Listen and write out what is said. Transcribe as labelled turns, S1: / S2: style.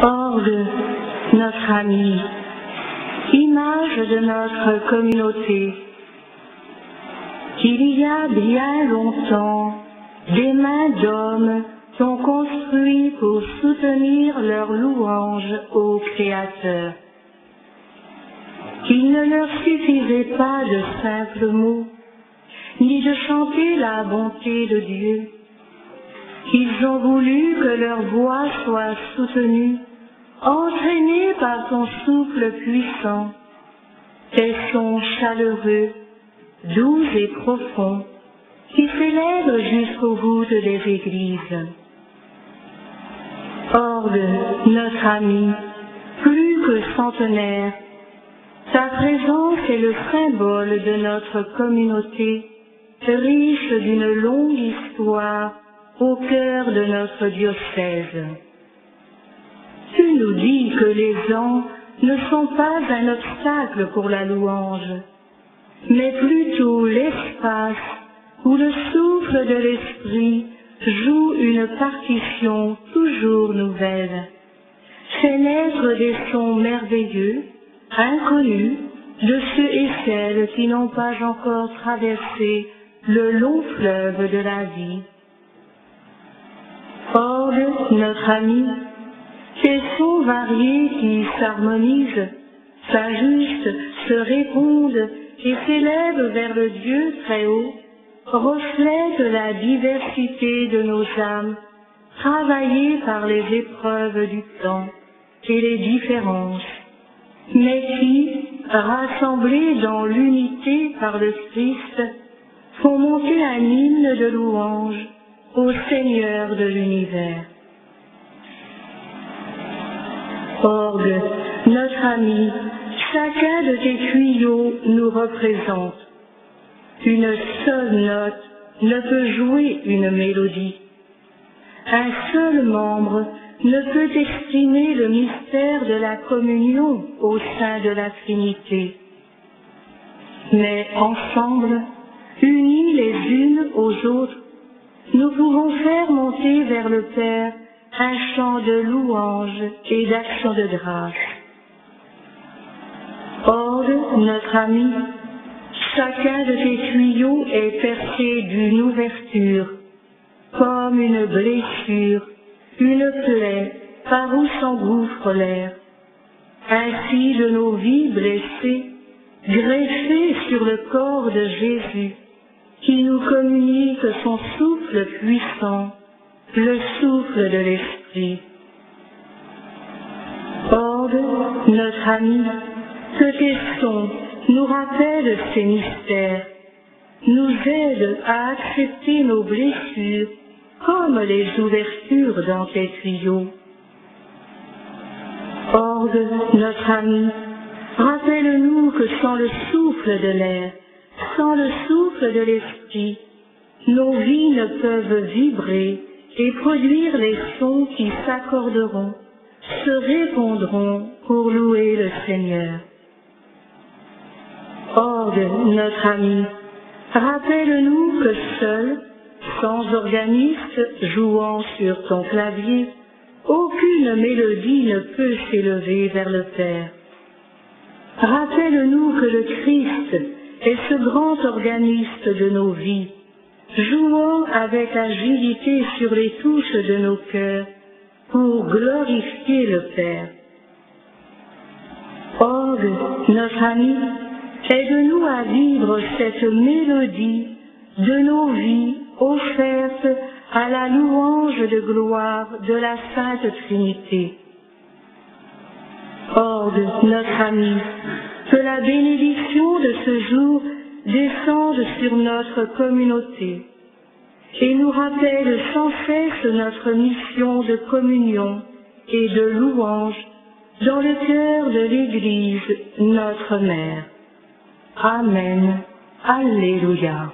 S1: Orgue, notre ami, image de notre communauté. Il y a bien longtemps, des mains d'hommes sont construits pour soutenir leur louange au Créateur. Il ne leur suffisait pas de simples mots, ni de chanter la bonté de Dieu. Ils ont voulu que leur voix soit soutenue, entraînée par son souffle puissant, des sons chaleureux, doux et profonds, qui s'élèvent jusqu'aux voûtes des églises. Orgue, notre ami, plus que centenaire, sa présence est le symbole de notre communauté, riche d'une longue histoire au cœur de notre diocèse. Tu nous dis que les ans ne sont pas un obstacle pour la louange, mais plutôt l'espace où le souffle de l'esprit joue une partition toujours nouvelle, fait naître des sons merveilleux, inconnus, de ceux et celles qui n'ont pas encore traversé le long fleuve de la vie. Orgue, notre ami, ces sons variés qui s'harmonisent, s'ajustent, se répondent et s'élèvent vers le Dieu très haut, reflètent la diversité de nos âmes, travaillées par les épreuves du temps et les différences, mais qui, rassemblées dans l'unité par le Christ, font monter un hymne de louange au Seigneur de l'univers. Orgue, notre ami, chacun de tes tuyaux nous représente. Une seule note ne peut jouer une mélodie. Un seul membre ne peut exprimer le mystère de la communion au sein de la Trinité. Mais ensemble, unis les unes aux autres, nous pouvons faire monter vers le Père un chant de louange et d'action de grâce. Orgue, notre ami, chacun de tes tuyaux est percé d'une ouverture, comme une blessure, une plaie par où s'engouffre l'air. Ainsi de nos vies blessées, greffées sur le corps de Jésus, qui nous communique son souffle puissant, le souffle de l'Esprit. Orgue, notre ami, que tes sons nous rappellent ces mystères, nous aident à accepter nos blessures comme les ouvertures dans tes tuyaux. Orgue, notre ami, rappelle-nous que sans le souffle de l'air, sans le souffle de l'Esprit, nos vies ne peuvent vibrer et produire les sons qui s'accorderont, se répondront pour louer le Seigneur. Orgue, notre ami, rappelle-nous que seul, sans organiste jouant sur ton clavier, aucune mélodie ne peut s'élever vers le Père. Rappelle-nous que le Christ est ce grand organiste de nos vies, jouant avec agilité sur les touches de nos cœurs pour glorifier le Père. Orgue, notre ami, aide-nous à vivre cette mélodie de nos vies offerte à la louange de gloire de la Sainte Trinité. Orgue, notre ami, que la bénédiction de ce jour descende sur notre communauté et nous rappelle sans cesse notre mission de communion et de louange dans le cœur de l'Église, notre Mère. Amen. Alléluia.